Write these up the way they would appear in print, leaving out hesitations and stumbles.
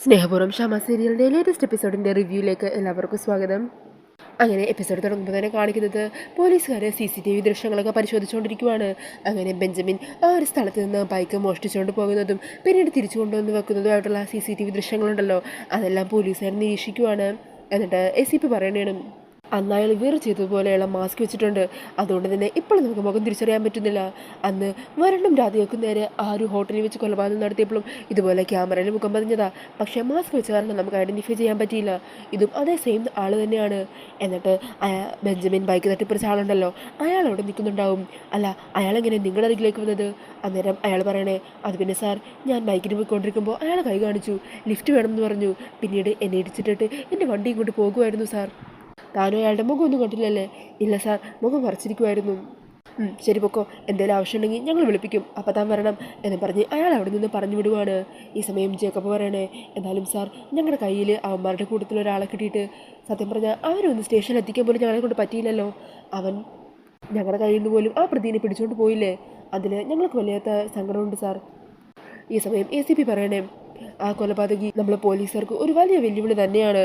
സ്നേഹപൂർവ്വം ഷമ സീരിയലിൻ്റെ ലേറ്റസ്റ്റ് എപ്പിസോഡിൻ്റെ റിവ്യൂയിലേക്ക് എല്ലാവർക്കും സ്വാഗതം. അങ്ങനെ എപ്പിസോഡ് തുടങ്ങുമ്പോൾ തന്നെ കാണിക്കുന്നത് പോലീസുകാർ CCTV ദൃശ്യങ്ങളൊക്കെ പരിശോധിച്ചുകൊണ്ടിരിക്കുവാണ്. അങ്ങനെ ബെഞ്ചമിൻ ആ ഒരു സ്ഥലത്ത് നിന്ന് ബൈക്ക് മോഷ്ടിച്ചുകൊണ്ട് പോകുന്നതും പിന്നീട് തിരിച്ചു കൊണ്ടുവന്ന് വെക്കുന്നതുമായിട്ടുള്ള CCTV ദൃശ്യങ്ങളുണ്ടല്ലോ, അതെല്ലാം പോലീസുകാർ നിരീക്ഷിക്കുവാണ്. എന്നിട്ട് ACP പറയണേണ്, അന്ന് അയാൾ വേറെ ചെയ്തതുപോലെയുള്ള മാസ്ക് വെച്ചിട്ടുണ്ട്, അതുകൊണ്ട് തന്നെ ഇപ്പോൾ നമുക്ക് മുഖം തിരിച്ചറിയാൻ പറ്റുന്നില്ല. അന്ന് വരണ്ടും രാധികൾക്കും നേരെ ആ ഒരു ഹോട്ടലിൽ വെച്ച് കൊലപാതകം നടത്തിയപ്പോഴും ഇതുപോലെ ക്യാമറയിൽ മുഖം പതിഞ്ഞതാ, പക്ഷേ മാസ്ക് വെച്ച കാരണം നമുക്ക് ഐഡൻറ്റിഫൈ ചെയ്യാൻ പറ്റിയില്ല. ഇതും അതേ സെയിം ആൾ തന്നെയാണ്. എന്നിട്ട് ബെഞ്ചമിൻ ബൈക്ക് തട്ടിപ്പറിച്ച ആളുണ്ടല്ലോ, അയാൾ അവിടെ നിൽക്കുന്നുണ്ടാവും. അല്ല, അയാളെങ്ങനെ നിങ്ങളുടെ അരികിലേക്ക് വന്നത്? അന്നേരം അയാൾ പറയണേ, അത് പിന്നെ സാർ, ഞാൻ ബൈക്കിന് പോയിക്കൊണ്ടിരിക്കുമ്പോൾ അയാൾ കൈ കാണിച്ചു, ലിഫ്റ്റ് വേണമെന്ന് പറഞ്ഞു, പിന്നീട് എന്നെ ഇടിച്ചിട്ടിട്ട് എൻ്റെ വണ്ടി ഇങ്ങോട്ട് പോകുമായിരുന്നു സാർ. താനും അയാളുടെ മുഖമൊന്നും കണ്ടില്ലല്ലേ? ഇല്ല സാർ, മുഖം മറച്ചിരിക്കുമായിരുന്നു. ശരി പൊക്കോ, എന്തെങ്കിലും ആവശ്യമുണ്ടെങ്കിൽ ഞങ്ങൾ വിളിപ്പിക്കും, അപ്പം താൻ വരണം എന്ന് പറഞ്ഞ് അയാൾ അവിടെ നിന്ന് പറഞ്ഞു വിടുവാണ്. ഈ സമയം ജേക്കബ് പറയണേ, എന്നാലും സാർ, ഞങ്ങളുടെ കയ്യിൽ അവന്മാരുടെ കൂട്ടത്തിൽ ഒരാളെ കിട്ടിയിട്ട് സത്യം പറഞ്ഞാൽ അവരൊന്ന് സ്റ്റേഷനിൽ എത്തിക്കാൻ പോലും ഞങ്ങളെ കൊണ്ട് പറ്റിയില്ലല്ലോ. അവൻ ഞങ്ങളുടെ കയ്യിൽ നിന്ന് പോലും ആ പ്രതിനെ പിടിച്ചുകൊണ്ട് പോയില്ലേ, അതിൽ ഞങ്ങൾക്ക് വലിയ സങ്കടമുണ്ട് സാർ. ഈ സമയം ACP പറയണേ, ആ കൊലപാതകി നമ്മൾ പോലീസുകാർക്ക് ഒരു വലിയ വെല്ലുവിളി തന്നെയാണ്.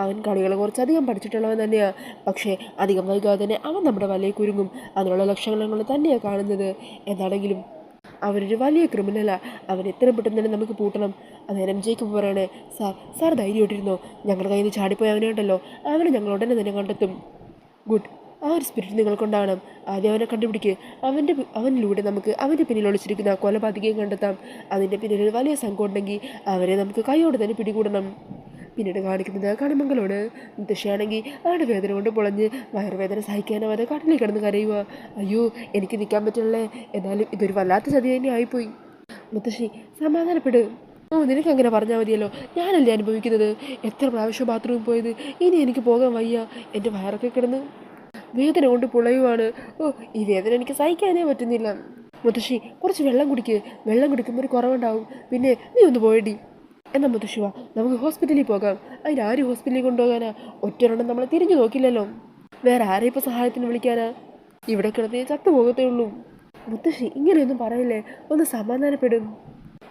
അവൻ കളികളെ കുറച്ചധികം പഠിച്ചിട്ടുള്ളവൻ തന്നെയാണ്, പക്ഷേ അധികം വൈകാതെ തന്നെ അവൻ നമ്മുടെ വലയിൽ കുരുങ്ങും. അതിനുള്ള ലക്ഷണങ്ങൾ തന്നെയാണ് കാണുന്നത്. എന്താണെങ്കിലും അവനൊരു വലിയ ക്രിമിനലാണ്, അവൻ എത്രയും പെട്ടെന്ന് തന്നെ നമുക്ക് പൂട്ടണം. അന്നേരം ജേക്കബ് പറയണേ, സാർ ധൈര്യമായിട്ടിരുന്നോ, ഞങ്ങളുടെ കയ്യിൽ നിന്ന് ചാടിപ്പോയി അവനുണ്ടല്ലോ, അവനെ ഞങ്ങൾ ഉടനെ തന്നെ കണ്ടെത്തും. ഗുഡ്, ആ ഒരു സ്പിരിറ്റ് നിങ്ങൾക്കുണ്ടാകണം. ആദ്യം അവനെ കണ്ടുപിടിക്കുക, അവനിലൂടെ നമുക്ക് അവൻ്റെ പിന്നിൽ ഒളിച്ചിരിക്കുന്ന കൊലപാതകയും കണ്ടെത്താം. അതിൻ്റെ പിന്നിൽ ഒരു വലിയ സംഘം ഉണ്ടെങ്കിൽ അവരെ നമുക്ക് കൈയോടെ തന്നെ പിടികൂടണം. പിന്നീട് കാണിക്കുന്നത് കണിമംഗലോട്. മുത്തശ്ശിയാണെങ്കിൽ അവരുടെ വേദന കൊണ്ട് പൊളഞ്ഞ് വയറുവേദന സഹിക്കാനാവാതെ കടലിൽ കിടന്ന് കരയുക. അയ്യോ, എനിക്ക് നിൽക്കാൻ പറ്റില്ലേ, എന്നാലും ഇതൊരു വല്ലാത്ത ചതി തന്നെ ആയിപ്പോയി. മുത്തശ്ശി, സമാധാനപ്പെട്. നിനക്ക് അങ്ങനെ പറഞ്ഞാൽ മതിയല്ലോ, ഞാനല്ലേ അനുഭവിക്കുന്നത്. എത്ര പ്രാവശ്യം ബാത്റൂമിൽ പോയത്, ഇനി എനിക്ക് പോകാൻ വയ്യ. എൻ്റെ വയറൊക്കെ കിടന്ന് വേദന കൊണ്ട് പുളയുവാണ്. ഈ വേദന എനിക്ക് സഹിക്കാനേ പറ്റുന്നില്ല. മുത്തശ്ശി, കുറച്ച് വെള്ളം കുടിക്കുക, വെള്ളം കുടിക്കുമ്പോൾ ഒരു കുറവുണ്ടാവും. പിന്നെ നീ ഒന്ന് പോയടി. എന്നാൽ മുത്തശ്ശി വാ, നമുക്ക് ഹോസ്പിറ്റലിൽ പോകാം. അതിനാരും ഹോസ്പിറ്റലിൽ കൊണ്ടുപോകാനാ? ഒറ്റൊരെണ്ണം നമ്മളെ തിരിഞ്ഞു നോക്കില്ലല്ലോ, വേറെ ആരെ ഇപ്പോൾ സഹായത്തിന് വിളിക്കാനാ? ഇവിടെ കിടന്ന് ചത്തുപോകത്തേ ഉള്ളൂ. മുത്തശ്ശി, ഇങ്ങനെയൊന്നും പറയില്ലേ, ഒന്ന് സമാധാനപ്പെടും.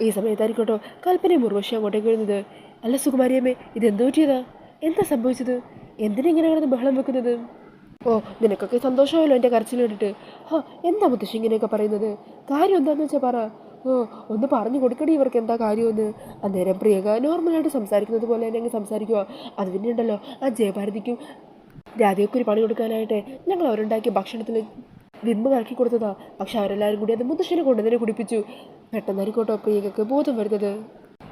ഈ സമയത്തായിരിക്കോട്ടോ കൽപ്പനയും മുർവശി അങ്ങോട്ടേക്ക് വരുന്നത്. അല്ല സുകുമാരിയമ്മേ, ഇതെന്തോ പറ്റിയതാ? എന്താ സംഭവിച്ചത്? എന്തിനാ ഇങ്ങനെ കിടന്ന് ബഹളം വെക്കുന്നത്? നിനക്കൊക്കെ സന്തോഷമായല്ലോ എൻ്റെ കരച്ചിൽ കേട്ടിട്ട്. എന്താ മുത്തശ്ശി ഇങ്ങനെയൊക്കെ പറയുന്നത്? കാര്യം എന്താണെന്ന് വെച്ചാൽ പറ. ഒന്ന് പറഞ്ഞു കൊടുക്കണേ ഇവർക്ക് എന്താ കാര്യമെന്ന്. അന്നേരം പ്രിയങ്ക നോർമലായിട്ട് സംസാരിക്കുന്നത് പോലെ തന്നെ അങ്ങ് സംസാരിക്കുക. അത് പിന്നെ ഉണ്ടല്ലോ, ആ ജയഭാരതിക്കും രാധയ്ക്കും ഒരു പണി കൊടുക്കാനായിട്ട് ഞങ്ങൾ അവരുണ്ടാക്കിയ ഭക്ഷണത്തിൽ വിമ്പ് കലക്കി കൊടുത്തതാ, പക്ഷെ അവരെല്ലാവരും കൂടി അത് മുത്തശ്ശിനെ കൊണ്ട് തന്നെ കുടിപ്പിച്ചു. പെട്ടെന്നായിരിക്കോട്ടോ പ്രിയങ്കക്ക് ബോധം വരുന്നത്.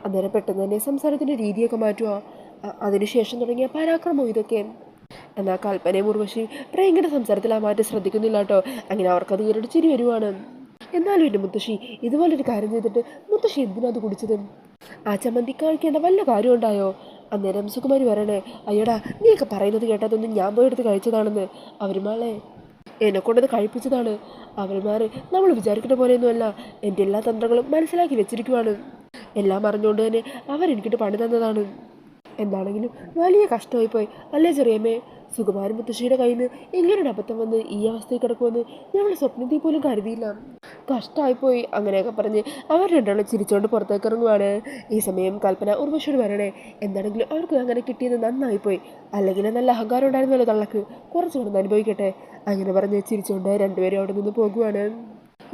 അന്നേരം പെട്ടെന്ന് തന്നെ സംസാരത്തിൻ്റെ രീതിയൊക്കെ മാറ്റുക. അതിനുശേഷം തുടങ്ങിയ പരാക്രമം ഇതൊക്കെ. എന്നാൽ കൽപ്പനയും ഉർവശി പ്രിയങ്കയുടെ സംസാരത്തിൽ ആ മാറ്റം ശ്രദ്ധിക്കുന്നില്ല കേട്ടോ. അങ്ങനെ അവർക്കത് കേട്ടിട്ട് ചിരി വരുവാണ്. എന്നാലും എൻ്റെ മുത്തശ്ശി, ഇതുപോലൊരു കാര്യം ചെയ്തിട്ട് മുത്തശ്ശി എന്തിനാ അത് കുടിച്ചത്? ആ ചമ്മന്തി കഴിക്കേണ്ട വല്ല കാര്യം ഉണ്ടായോ? അന്നേരം സുകുമാരി പറയണേ, അയ്യടാ, നീയൊക്കെ പറയുന്നത് കേട്ടതൊന്നും ഞാൻ പോയെടുത്ത് കഴിച്ചതാണെന്ന്. അവരുമാളെ എന്നെക്കൊണ്ടത് കഴിപ്പിച്ചതാണ്. അവന്മാർ നമ്മൾ വിചാരിക്കുന്ന പോലെയൊന്നുമല്ല, എൻ്റെ എല്ലാ തന്ത്രങ്ങളും മനസ്സിലാക്കി വെച്ചിരിക്കുവാണ്. എല്ലാം അറിഞ്ഞുകൊണ്ട് തന്നെ അവരെനിക്കിട്ട് പണി തന്നതാണ്. എന്താണെങ്കിലും വലിയ കഷ്ടമായി പോയി അല്ലേ ചെറിയമ്മേ? സുകുമാരൻ മുത്തശ്ശിയുടെ കയ്യിൽ നിന്ന് ഇങ്ങനൊരു അബദ്ധം വന്ന് ഈ അവസ്ഥയിൽ കിടക്കുമെന്ന് ഞങ്ങൾ സ്വപ്നത്തിൽ പോലും കരുതിയില്ല. കഷ്ടമായിപ്പോയി. അങ്ങനെയൊക്കെ പറഞ്ഞ് അവർ രണ്ടാളും ചിരിച്ചുകൊണ്ട് പുറത്തേക്ക് ഇറങ്ങുവാണ്. ഈ സമയം കൽപ്പന ഉർവശിയോട് പറയണേ, എന്താണെങ്കിലും അവർക്ക് അങ്ങനെ കിട്ടിയത് നന്നായിപ്പോയി, അല്ലെങ്കിൽ നല്ല അഹങ്കാരം ഉണ്ടായിരുന്നല്ലോ തള്ളക്ക്, കുറച്ച് കിടന്ന് അനുഭവിക്കട്ടെ. അങ്ങനെ പറഞ്ഞ് ചിരിച്ചുകൊണ്ട് രണ്ടുപേരും അവിടെ നിന്ന് പോകുവാണ്.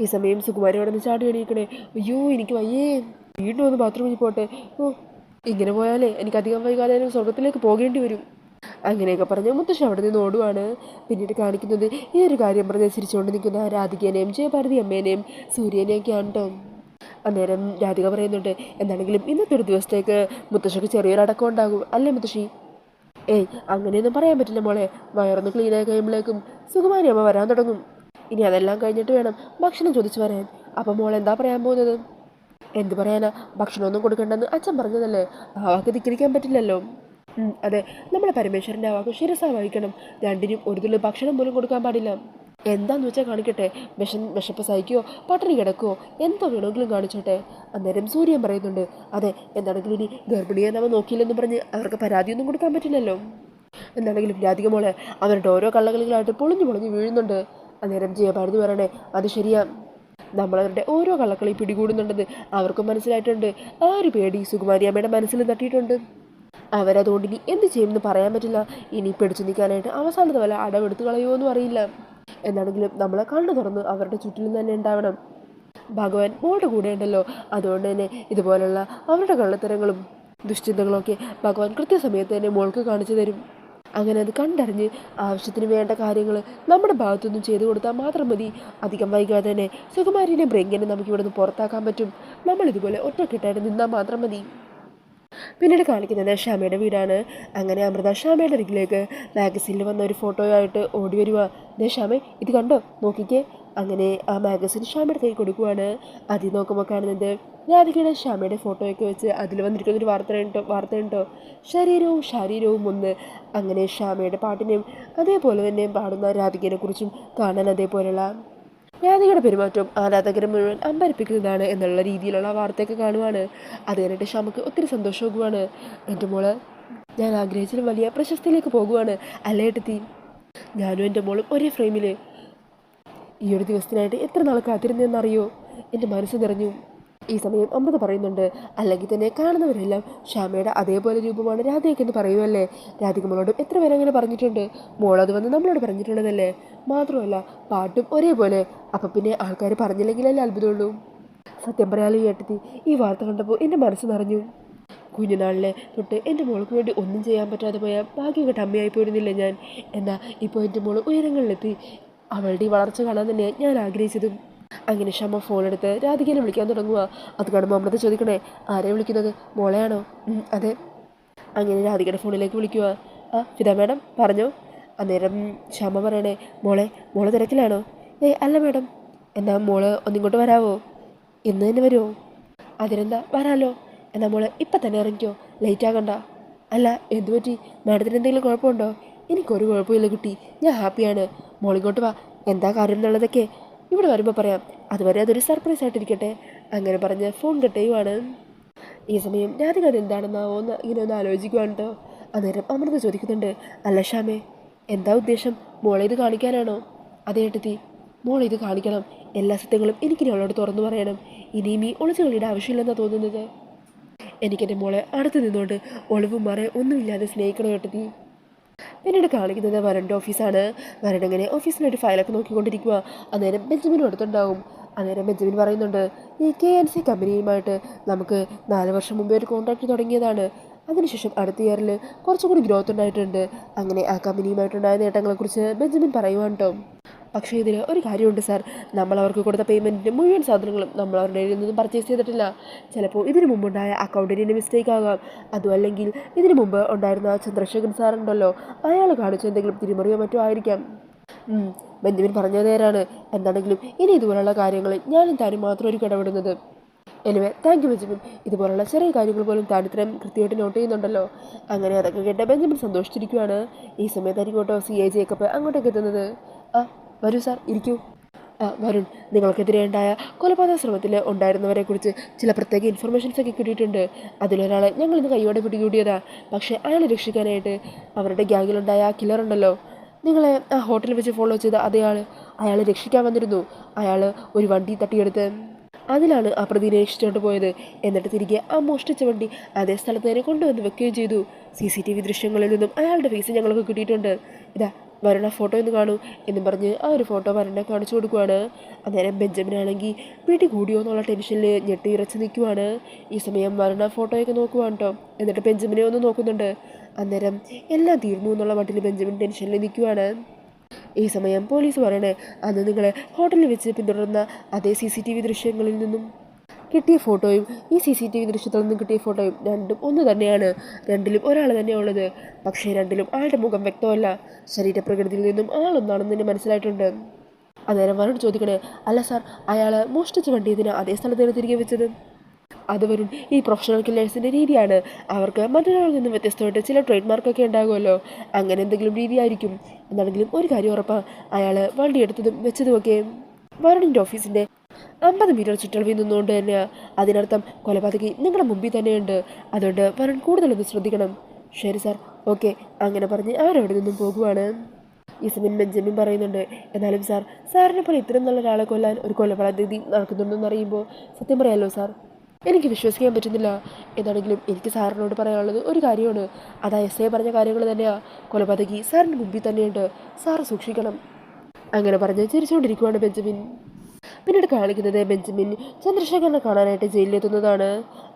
ഈ സമയം സുകുമാരി അവിടെ നിന്ന് ചാടി എണീക്കണേ, അയ്യോ എനിക്ക് വയ്യേ, വീണ്ടും ഒന്ന് ബാത്റൂമിൽ പോട്ടെ. ഇങ്ങനെ പോയാലേ എനിക്ക് അധികം വൈകാതെ സ്വർഗത്തിലേക്ക് പോകേണ്ടി വരും. അങ്ങനെയൊക്കെ പറഞ്ഞ് മുത്തശ്ശി അവിടെ നിന്ന് ഓടുവാണ്. പിന്നീട് കാണിക്കുന്നത് ഈ ഒരു കാര്യം പറഞ്ഞ് ചിരിച്ചുകൊണ്ട് നിൽക്കുന്ന രാധികേനെയും ജയഭാരതി അമ്മേനെയും സൂര്യനെയൊക്കെയാണ് കേട്ടോ. അന്നേരം രാധിക പറയുന്നുണ്ട്, എന്താണെങ്കിലും ഇന്നത്തെ ഒരു ദിവസത്തേക്ക് മുത്തശ്ശിക്ക് ചെറിയൊരു അടക്കം ഉണ്ടാകും അല്ലേ മുത്തശ്ശി? അങ്ങനെയൊന്നും പറയാൻ പറ്റില്ല മോളെ. വയറൊന്ന് ക്ലീനായി കഴിയുമ്പോഴേക്കും സുകുമാരി അമ്മ വരാൻ തുടങ്ങും. ഇനി അതെല്ലാം കഴിഞ്ഞിട്ട് വേണം ഭക്ഷണം ചോദിച്ചു വരാൻ. അപ്പം മോൾ എന്താ പറയാൻ പോകുന്നത്? എന്ത് പറയാനാ, ഭക്ഷണമൊന്നും കൊടുക്കണ്ടെന്ന് അച്ഛൻ പറഞ്ഞതല്ലേ, ആ വാക്ക് ധിക്കരിക്കാൻ പറ്റില്ലല്ലോ. അതെ, നമ്മളെ പരമേശ്വരൻ്റെ ആ വാക്ക് ശിരസാ വഹിക്കണം. രണ്ടിനും ഒരു തുള്ളി ഭക്ഷണം പോലും കൊടുക്കാൻ പാടില്ല. എന്താന്ന് വെച്ചാൽ കാണിക്കട്ടെ, വിശപ്പ് സഹിക്കുകയോ പട്ടിണി കിടക്കുകയോ എന്തോ വേണമെങ്കിലും കാണിച്ചോട്ടെ. അന്നേരം സൂര്യൻ പറയുന്നുണ്ട്, അതെ, എന്താണെങ്കിലും ഇനി ഗർഭിണിയെ നമ്മൾ നോക്കിയില്ലെന്ന് പറഞ്ഞ് അവർക്ക് പരാതിയൊന്നും കൊടുക്കാൻ പറ്റില്ലല്ലോ. എന്താണെങ്കിലും രാധിക മോളെ അവരുടെ ഓരോ കള്ളകളികളായിട്ട് പൊളിഞ്ഞു വീഴുന്നുണ്ട്. അന്നേരം ജയഭാരതി പറയണേ, അത് ശരിയാ, നമ്മളവരുടെ ഓരോ കള്ളക്കളി പിടികൂടുന്നുണ്ടെന്ന് അവർക്കും മനസ്സിലായിട്ടുണ്ട്. ആ ഒരു പേടി സുകുമാരി അമ്മയുടെ മനസ്സിൽ തട്ടിയിട്ടുണ്ട്. അവരതുകൊണ്ട് ഇനി എന്ത് ചെയ്യുമെന്ന് പറയാൻ പറ്റില്ല. ഇനി പിടിച്ചു നിൽക്കാനായിട്ട് അവസാനത്തെ വല്ല അടവെടുത്ത് കളയുമോന്നും അറിയില്ല. എന്നാണെങ്കിലും നമ്മളെ കണ്ണു തുറന്ന് അവരുടെ ചുറ്റിലും തന്നെ ഉണ്ടാവണം. ഭഗവാൻ മോളുടെ കൂടെ ഉണ്ടല്ലോ, അതുകൊണ്ട് തന്നെ ഇതുപോലുള്ള അവരുടെ കള്ളത്തരങ്ങളും ദുശ്ചിന്തകളൊക്കെ ഭഗവാൻ കൃത്യസമയത്ത് തന്നെ മോൾക്ക് കാണിച്ചു തരും. അങ്ങനെ അത് കണ്ടറിഞ്ഞ് ആവശ്യത്തിന് വേണ്ട കാര്യങ്ങൾ നമ്മുടെ ഭാഗത്തുനിന്നും ചെയ്തു കൊടുത്താൽ മാത്രം മതി. അധികം വൈകാതെ തന്നെ സുകുമാരിനെയും ബ്രെങ്കിനെ നമുക്ക് ഇവിടെ നിന്ന് പുറത്താക്കാൻ പറ്റും. നമ്മളിതുപോലെ ഒറ്റക്കെട്ടായിട്ട് നിന്നാൽ മാത്രം മതി. പിന്നീട് കാണിക്കുന്നത് ഷാമയുടെ വീടാണ്. അങ്ങനെ അമൃത ഷാമയുടെ അരികിലേക്ക് മാഗസീനിൽ വന്ന ഒരു ഫോട്ടോയായിട്ട് ഓടി വരിക. ദേ ഷാമേ, ഇത് കണ്ടോ, നോക്കിക്കേ. അങ്ങനെ ആ മാഗസിൻ ഷാമയുടെ കൈ കൊടുക്കുവാണ്. അതിൽ നോക്കുമ്പോൾ കാണുന്നത് രാധികയുടെ ഷാമയുടെ ഫോട്ടോയൊക്കെ വെച്ച് അതിൽ വന്നിരിക്കുന്നൊരു വാർത്തയുണ്ടോ, ശരീരവും ശാരീരവും ഒന്ന്. അങ്ങനെ ഷാമയുടെ പാട്ടിനെയും അതേപോലെ തന്നെ പാടുന്ന രാധികയെ കുറിച്ചും കാണാൻ അതേപോലെയുള്ള രാധികയുടെ പെരുമാറ്റവും ആരാധകരെ മുഴുവൻ അമ്പരിപ്പിക്കുന്നതാണ് എന്നുള്ള രീതിയിലുള്ള വാർത്തയൊക്കെ കാണുവാണ്. അത് കഴിഞ്ഞിട്ട് ഷാമക്ക് ഒത്തിരി സന്തോഷമാകുവാണ്. എൻ്റെ മോള് ഞാൻ ആഗ്രഹിച്ചാലും വലിയ പ്രശസ്തിയിലേക്ക് പോകുവാണ് അല്ലേ ഏട്ടത്തി. ഞാനും എൻ്റെ മോളും ഒരേ ഫ്രെയിമിൽ ഈ ഒരു ദിവസത്തിനായിട്ട് എത്ര നാൾ കാത്തിരുന്നെന്നറിയോ. എൻ്റെ മനസ്സ് നിറഞ്ഞു. ഈ സമയം അമൃത പറയുന്നുണ്ട്, അല്ലെങ്കിൽ തന്നെ കാണുന്നവരെല്ലാം ഷാമയുടെ അതേപോലെ രൂപമാണ് രാധികയ്ക്കെന്ന് പറയുമല്ലേ. രാധിക മോളോടും എത്ര പേര് അങ്ങനെ പറഞ്ഞിട്ടുണ്ട്. മോളത് വന്ന് നമ്മളോട് പറഞ്ഞിട്ടുള്ളതല്ലേ. മാത്രമല്ല പാട്ടും ഒരേപോലെ. അപ്പം പിന്നെ ആൾക്കാർ പറഞ്ഞില്ലെങ്കിലല്ലേ അത്ഭുതമുള്ളൂ. സത്യം പറയാലോ ഏട്ടത്തി, ഈ വാർത്ത കണ്ടപ്പോൾ എൻ്റെ മനസ്സ് നിറഞ്ഞു. കുഞ്ഞുനാളിലെ തൊട്ട് എൻ്റെ മോൾക്ക് വേണ്ടി ഒന്നും ചെയ്യാൻ പറ്റാതെ പോയ ഭാഗ്യം കേട്ട അമ്മയായി പോയിരുന്നില്ല ഞാൻ. എന്നാൽ ഇപ്പോൾ എൻ്റെ മോൾ ഉയരങ്ങളിലെത്തി. അവളുടെ ഈ വളർച്ച കാണാൻ തന്നെയാണ് ഞാൻ ആഗ്രഹിച്ചതും. അങ്ങനെ ഷമ ഫോണെടുത്ത് രാധികനെ വിളിക്കാൻ തുടങ്ങുക. അത് കാണുമ്പോൾ അമൃത ചോദിക്കണേ, ആരെ വിളിക്കുന്നത്, മോളെയാണോ? അതെ. അങ്ങനെ രാധികയുടെ ഫോണിലേക്ക് വിളിക്കുക. ആ ഫിദ മാഡം പറഞ്ഞോ. അന്നേരം ഷമ പറയണേ, മോളെ തിരക്കിലാണോ? അല്ല മാഡം. എന്നാൽ മോള് ഒന്നിങ്ങോട്ട് വരാവോ? ഇന്ന് തന്നെ വരുമോ? അതിനെന്താ, വരാമല്ലോ. എന്നാൽ മോള് ഇപ്പം തന്നെ ഇറങ്ങിക്കോ, ലേറ്റ് ആകണ്ട. അല്ല എന്തു പറ്റി, മാഡത്തിന് എന്തെങ്കിലും കുഴപ്പമുണ്ടോ? എനിക്കൊരു കുഴപ്പമില്ല കുട്ടി, ഞാൻ ഹാപ്പിയാണ്. മോളിങ്ങോട്ട് വാ, എന്താ കാര്യം എന്നുള്ളതൊക്കെ ഇവിടെ വരുമ്പോൾ പറയാം. അതുവരെ അതൊരു സർപ്രൈസ് ആയിട്ടിരിക്കട്ടെ. അങ്ങനെ പറഞ്ഞ് ഫോൺ കെട്ടുകയുമാണ്. ഈ സമയം രാധിക അതെന്താണെന്നാവോ ഇങ്ങനെ ഒന്ന് ആലോചിക്കുവാണ് കേട്ടോ. അന്നേരം അമൃത ചോദിക്കുന്നുണ്ട്, അല്ല ഷാമേ, എന്താ ഉദ്ദേശം? മോളെ ഇത് കാണിക്കാനാണോ? അതേ ഏട്ടത്തി, മോളെ ഇത് കാണിക്കണം. എല്ലാ സത്യങ്ങളും എനിക്കിനി അവളോട് തുറന്നു പറയണം. ഇനിയും ഈ ഒളിച്ചുകളിയുടെ ആവശ്യമില്ലെന്നാണ് തോന്നുന്നത്. എനിക്കെൻ്റെ മോളെ അടുത്ത് നിന്നുകൊണ്ട് ഒളിവും മറയും ഒന്നുമില്ലാതെ സ്നേഹിക്കണം ഏട്ടത്തി. പിന്നീട് കാണിക്കുന്നത് വരൻ്റെ ഓഫീസാണ്. വരൻ അങ്ങനെ ഓഫീസിലൊരു ഫയലൊക്കെ നോക്കിക്കൊണ്ടിരിക്കുക. അന്നേരം ബെഞ്ചമിനും അടുത്തുണ്ടാവും. അന്നേരം ബെഞ്ചമിൻ പറയുന്നുണ്ട്, ഈ KNC കമ്പനിയുമായിട്ട് നമുക്ക് 4 വർഷം മുമ്പേ ഒരു കോൺട്രാക്ട് തുടങ്ങിയതാണ്. അതിനുശേഷം അടുത്ത ഇയറിൽ കുറച്ചുകൂടി ഗ്രോത്ത് ഉണ്ടായിട്ടുണ്ട്. അങ്ങനെ ആ കമ്പനിയുമായിട്ടുണ്ടായ നേട്ടങ്ങളെക്കുറിച്ച് ബെഞ്ചമിൻ പറയുവാണ് കേട്ടോ. പക്ഷേ ഇതിൽ ഒരു കാര്യമുണ്ട് സാർ, നമ്മൾ അവർക്ക് കൊടുത്ത പേയ്മെൻറ്റിൻ്റെ മുഴുവൻ സാധനങ്ങളും നമ്മൾ അവരുടെ കയ്യിൽ നിന്നും പർച്ചേസ് ചെയ്തിട്ടില്ല. ചിലപ്പോൾ ഇതിനു മുമ്പുണ്ടായ അക്കൗണ്ടിൻ്റെ മിസ്റ്റേക്ക് ആകാം. അതും അല്ലെങ്കിൽ ഇതിനു മുമ്പ് ഉണ്ടായിരുന്ന ചന്ദ്രശേഖരൻ സാറുണ്ടല്ലോ, അയാൾ കാണിച്ച എന്തെങ്കിലും തിരിമറിയോ മറ്റോ ആയിരിക്കാം. ബെഞ്ചമിൻ പറഞ്ഞത് നേരാണ്. എന്താണെങ്കിലും ഇനി ഇതുപോലുള്ള കാര്യങ്ങളിൽ ഞാനും താനും മാത്രം ഒരു ഇടപെടുന്നത്. Anyway thank you Benjamin. ഇതുപോലുള്ള ചെറിയ കാര്യങ്ങൾ പോലും താൻ ഇത്രയും കൃത്യമായിട്ട് നോട്ട് ചെയ്യുന്നുണ്ടല്ലോ. അങ്ങനെ അതൊക്കെ കേട്ട ബെഞ്ചമിൻ സന്തോഷിച്ചിരിക്കുകയാണ്. ഈ സമയത്തായിരിക്കും കേട്ടോ CA ജേക്കബ് അങ്ങോട്ടേക്ക് എത്തുന്നത്. വരൂ സാർ, ഇരിക്കൂ. വരുൺ, നിങ്ങൾക്കെതിരെ ഉണ്ടായ കൊലപാതക ശ്രമത്തിൽ ഉണ്ടായിരുന്നവരെക്കുറിച്ച് ചില പ്രത്യേക ഇൻഫർമേഷൻസൊക്കെ കിട്ടിയിട്ടുണ്ട്. അതിലൊരാളെ ഞങ്ങൾ ഇന്ന് കൈയോടെ പിടികൂടിയതാ. പക്ഷേ അയാളെ രക്ഷിക്കാനായിട്ട് അവരുടെ ഗ്യാങ്ങിലുണ്ടായ ആ കില്ലറുണ്ടല്ലോ, നിങ്ങളെ ആ ഹോട്ടലിൽ വെച്ച് ഫോളോ ചെയ്ത അയാളെ രക്ഷിക്കാൻ വന്നിരുന്നു. അയാൾ ഒരു വണ്ടി തട്ടിയെടുത്ത് അതിലാണ് ആ പ്രതിനെ രക്ഷിച്ചുകൊണ്ട് പോയത്. എന്നിട്ട് തിരികെ ആ മോഷ്ടിച്ച വണ്ടി അതേ സ്ഥലത്ത് തന്നെ കൊണ്ടുവന്ന് വെക്കുകയും ചെയ്തു. CCTV ദൃശ്യങ്ങളിൽ നിന്നും അയാളുടെ ഫേസ് ഞങ്ങൾക്ക് കിട്ടിയിട്ടുണ്ട്. ഇതാ വരണ ഫോട്ടോ എന്ന് കാണൂ എന്നും പറഞ്ഞ് ആ ഒരു ഫോട്ടോ വരണ കാണിച്ചു കൊടുക്കുവാണ്. അന്നേരം ബെഞ്ചമിനാണെങ്കിൽ പിടികൂടിയോ എന്നുള്ള ടെൻഷനിൽ ഞെട്ടിയിറച്ച് നിൽക്കുവാണ്. ഈ സമയം വരണ ഫോട്ടോയൊക്കെ നോക്കുവാണ് കേട്ടോ. എന്നിട്ട് ബെഞ്ചമിനെ ഒന്ന് നോക്കുന്നുണ്ട്. അന്നേരം എല്ലാം തീർന്നു എന്നുള്ള മട്ടിൽ ബെഞ്ചമിൻ ടെൻഷനിൽ നിൽക്കുവാണ്. ഈ സമയം പോലീസ് പറയണേ, അന്ന് നിങ്ങളെ ഹോട്ടലിൽ വെച്ച് പിന്തുടർന്ന അതേ CCTV ദൃശ്യങ്ങളിൽ നിന്നും കിട്ടിയ ഫോട്ടോയും ഈ CCTV ദൃശ്യത്തിൽ നിന്നും കിട്ടിയ ഫോട്ടോയും രണ്ടും ഒന്ന് തന്നെയാണ്. രണ്ടിലും ഒരാൾ തന്നെയാണ് ഉള്ളത്. പക്ഷേ രണ്ടിലും ആളുടെ മുഖം വ്യക്തമല്ല. ശരീരപ്രകൃതിയിൽ നിന്നും ആളൊന്നാണെന്ന് തന്നെ മനസ്സിലായിട്ടുണ്ട്. അന്നേരം വരുൺ ചോദിക്കണേ, അല്ല സാർ, അയാൾ മോഷ്ടിച്ച വണ്ടി ഇതിന് അതേ സ്ഥലത്താണ് തിരികെ വെച്ചത്? അത് വരും ഈ പ്രൊഫഷണൽ കില്ലേഴ്സിൻ്റെ രീതിയാണ്. അവർക്ക് മറ്റൊരാളിൽ നിന്നും വ്യത്യസ്തമായിട്ട് ചില ട്രേഡ് മാർക്കൊക്കെ ഉണ്ടാകുമല്ലോ, അങ്ങനെ എന്തെങ്കിലും രീതിയായിരിക്കും. എന്നാണെങ്കിലും ഒരു കാര്യം ഉറപ്പാണ്, അയാൾ വണ്ടി എടുത്തതും വെച്ചതുമൊക്കെ വരുണിൻ്റെ ഓഫീസിൻ്റെ 50 മീറ്റർ ചുറ്റളവിൽ നിന്നുകൊണ്ട് തന്നെയാണ്. അതിനർത്ഥം കൊലപാതകി നിങ്ങളുടെ മുമ്പിൽ തന്നെയുണ്ട്. അതുകൊണ്ട് വരുൺ കൂടുതലൊന്ന് ശ്രദ്ധിക്കണം. ശരി സാർ, ഓക്കെ. അങ്ങനെ പറഞ്ഞ് അവരവിടെ നിന്നും പോകുവാണ്. ഈ സമയം ബെഞ്ചമിൻ പറയുന്നുണ്ട്, എന്നാലും സാർ, സാറിനെ പോലെ ഇത്രയും നല്ല ഒരാളെ കൊല്ലാൻ ഒരു കൊലപാതകി നടക്കുന്നുണ്ടെന്ന് അറിയുമ്പോൾ സത്യം പറയാമല്ലോ സാർ, എനിക്ക് വിശ്വസിക്കാൻ പറ്റുന്നില്ല. എന്താണെങ്കിലും എനിക്ക് സാറിനോട് പറയാനുള്ളത് ഒരു കാര്യമാണ്. അതാ എസ് ഐ പറഞ്ഞ കാര്യങ്ങൾ തന്നെയാണ്. കൊലപാതകി സാറിൻ്റെ മുമ്പിൽ തന്നെയുണ്ട്, സാർ സൂക്ഷിക്കണം. അങ്ങനെ പറഞ്ഞ് ചിരിച്ചുകൊണ്ടിരിക്കുവാണ് ബെഞ്ചമിൻ. പിന്നീട് കാണിക്കുന്നത് ബെഞ്ചമിൻ ചന്ദ്രശേഖരനെ കാണാനായിട്ട് ജയിലിലെത്തുന്നതാണ്.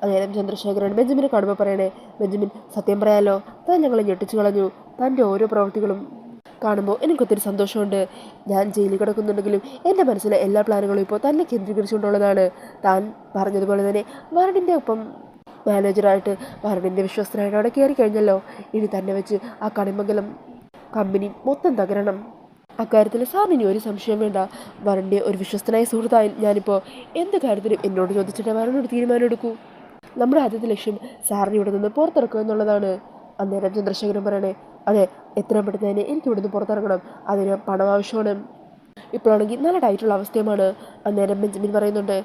അന്നേരം ചന്ദ്രശേഖരൻ ബെഞ്ചമിനെ കാണുമ്പോൾ പറയണേ, ബെഞ്ചമിൻ, സത്യം പറയാലോ, താൻ ഞങ്ങളെ ഞെട്ടിച്ചു കളഞ്ഞു. തൻ്റെ ഓരോ പ്രവൃത്തികളും കാണുമ്പോൾ എനിക്കൊത്തിരി സന്തോഷമുണ്ട്. ഞാൻ ജയിലിൽ കിടക്കുന്നുണ്ടെങ്കിലും എൻ്റെ മനസ്സിലെ എല്ലാ പ്ലാനുകളും ഇപ്പോൾ തന്നെ കേന്ദ്രീകരിച്ചുകൊണ്ടുള്ളതാണ്. താൻ പറഞ്ഞതുപോലെ തന്നെ വരണിൻ്റെ ഒപ്പം മാനേജറായിട്ട് വരണിൻ്റെ വിശ്വസ്തനായിട്ട് അവിടെ കയറി കഴിഞ്ഞല്ലോ. ഇനി തന്നെ വെച്ച് ആ കണിമംഗലം കമ്പനി മൊത്തം തകരണം. അക്കാര്യത്തിൽ സാറിന് ഇനി ഒരു സംശയം വേണ്ട. വരണിൻ്റെ ഒരു വിശ്വസ്തനായ സുഹൃത്തായി ഞാനിപ്പോൾ എന്ത് കാര്യത്തിലും എന്നോട് ചോദിച്ചിട്ട് വരനൊരു തീരുമാനം എടുക്കൂ. നമ്മുടെ ആദ്യത്തെ ലക്ഷ്യം സാറിന് ഇവിടെ നിന്ന് പുറത്തിറക്കുക എന്നുള്ളതാണ്. അന്നേരം ചന്ദ്രശേഖരൻ പറയണേ, അതെ, എത്രയും പെട്ടെന്ന് തന്നെ എനിക്ക് ഇവിടുന്ന് പുറത്തിറങ്ങണം. അതിന് പണം ആവശ്യമാണ്. ഇപ്പോഴാണെങ്കിൽ നല്ല ടൈറ്റുള്ള അവസ്ഥയുമാണ്. അന്നേരം ബെഞ്ചമിൻ പറയുന്നുണ്ട്,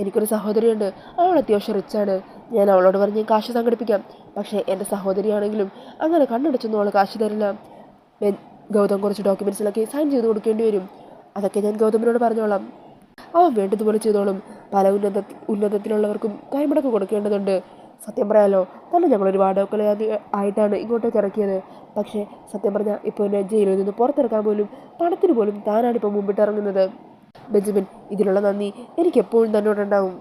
എനിക്കൊരു സഹോദരിയുണ്ട്, അവൾ അത്യാവശ്യം റിച്ചാണ്. ഞാൻ അവളോട് പറഞ്ഞ് കാശ് സംഘടിപ്പിക്കാം. പക്ഷേ എൻ്റെ സഹോദരിയാണെങ്കിലും അങ്ങനെ കണ്ണടച്ചൊന്നും അവൾ കാശ് തരില്ല. ഗൗതം കുറച്ച് ഡോക്യുമെൻറ്റ്സിലൊക്കെ സൈൻ ചെയ്ത് കൊടുക്കേണ്ടി വരും. അതൊക്കെ ഞാൻ ഗൗതമിനോട് പറഞ്ഞോളാം. അവൻ വേണ്ടതുപോലെ ചെയ്തോളും. പല ഉന്നതത്തിലുള്ളവർക്കും കൈമുടക്ക് കൊടുക്കേണ്ടതുണ്ട്. സത്യം പറയാലോ, തന്നെ ഞങ്ങളൊരു വാടകക്കൊലയാതി ആയിട്ടാണ് ഇങ്ങോട്ടേക്ക് ഇറക്കിയത്. പക്ഷേ സത്യം പറഞ്ഞാൽ ഇപ്പോൾ എന്നെ ജയിലിൽ നിന്ന് പുറത്തിറക്കാൻ പോലും പണത്തിന് പോലും താനാണിപ്പോൾ മുമ്പിട്ട് ഇറങ്ങുന്നത്. ബെഞ്ചമിൻ, ഇതിലുള്ള നന്ദി എനിക്ക് എപ്പോഴും തന്നോടുണ്ടാവും.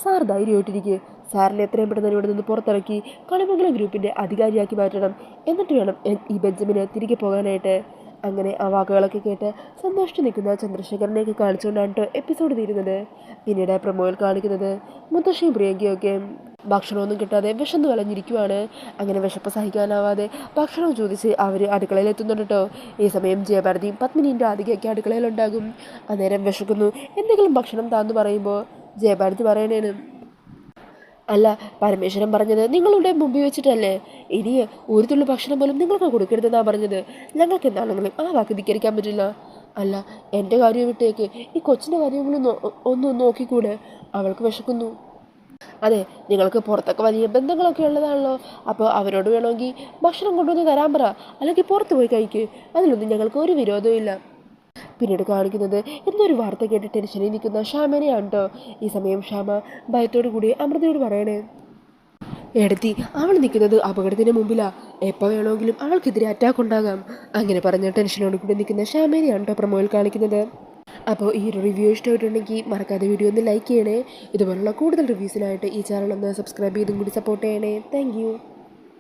സാർ ധൈര്യമായിട്ടിരിക്കുക. സാറിനെ എത്രയും പെട്ടെന്ന് ഇവിടെ നിന്ന് പുറത്തിറക്കി കളിമംഗലം ഗ്രൂപ്പിൻ്റെ അധികാരിയാക്കി മാറ്റണം. എന്നിട്ട് വേണം ഈ ബെഞ്ചമിന് തിരികെ പോകാനായിട്ട്. അങ്ങനെ ആ വാക്കുകളൊക്കെ കേട്ട് സന്തോഷിച്ച് നിൽക്കുന്ന ചന്ദ്രശേഖരനെയൊക്കെ കാണിച്ചുകൊണ്ടാണ് എപ്പിസോഡ് തീരുന്നത്. പിന്നീട് പ്രൊമോയിൽ കാണിക്കുന്നത് മുത്തശ്ശിയും പ്രിയങ്കയൊക്കെ ഭക്ഷണമൊന്നും കിട്ടാതെ വിശന്ന് വലഞ്ഞിരിക്കുവാണ്. അങ്ങനെ വിശപ്പ് സഹിക്കാനാവാതെ ഭക്ഷണം ചോദിച്ച് അവർ അടുക്കളയിൽ എത്തുന്നുണ്ട് കേട്ടോ. ഈ സമയം ജയഭാരതിയും പത്മിനിയും രാധികയൊക്കെ അടുക്കളയിലുണ്ടാകും. അന്നേരം വിശക്കുന്നു, എന്തെങ്കിലും ഭക്ഷണം താന്ന് പറയുമ്പോൾ ജയഭാരതി പറയണേന്, അല്ല, പരമേശ്വരൻ പറഞ്ഞത് നിങ്ങളുടെ മുമ്പിൽ വെച്ചിട്ടല്ലേ. ഇനി ഒരു തുള്ളി ഭക്ഷണം പോലും നിങ്ങൾക്ക് കൊടുക്കരുതെന്നാണ് പറഞ്ഞത്. ഞങ്ങൾക്ക് എന്താണെങ്കിലും ആ വാക്ക് ധിക്കരിക്കാൻ പറ്റില്ല. അല്ല, എൻ്റെ കാര്യം വിട്ടേക്ക്, ഈ കൊച്ചിൻ്റെ കാര്യങ്ങളും ഒന്ന് നോക്കിക്കൂടെ. അവൾക്ക് വിശക്കുന്നു. അതെ, നിങ്ങൾക്ക് പുറത്തൊക്കെ വലിയ ബന്ധങ്ങളൊക്കെ ഉള്ളതാണല്ലോ. അപ്പോൾ അവരോട് വേണമെങ്കിൽ ഭക്ഷണം കൊണ്ടുവന്ന് തരാൻ പറ, അല്ലെങ്കിൽ പുറത്ത് പോയി കഴിക്ക്. അതിലൊന്നും ഞങ്ങൾക്ക് ഒരു വിരോധവും ഇല്ല. പിന്നീട് കാണിക്കുന്നത് എന്തൊരു വാർത്ത കേട്ട് ടെൻഷനിൽ നിൽക്കുന്ന ശ്യാമനെയാണ് കേട്ടോ. ഈ സമയം ശ്യാമ ഭയത്തോടു കൂടി അമൃതയോട് പറയണേ, എടുത്തി, അവൾ നിൽക്കുന്നത് അപകടത്തിന് മുമ്പിലാണ്. എപ്പോൾ വേണമെങ്കിലും അവൾക്കെതിരെ അറ്റാക്ക് ഉണ്ടാകാം. അങ്ങനെ പറഞ്ഞ ടെൻഷനോട് കൂടി നിൽക്കുന്ന ശ്യാമേനെയാണ് കേട്ടോ പ്രൊമോയിൽ കാണിക്കുന്നത്. അപ്പോൾ ഈ ഒരു റിവ്യൂ ഇഷ്ടമായിട്ടുണ്ടെങ്കിൽ മറക്കാതെ വീഡിയോ ഒന്ന് ലൈക്ക് ചെയ്യണേ. ഇതുപോലുള്ള കൂടുതൽ റിവ്യൂസിനായിട്ട് ഈ ചാനൽ ഒന്ന് സബ്സ്ക്രൈബ് ചെയ്തും കൂടി സപ്പോർട്ട് ചെയ്യണേ. താങ്ക്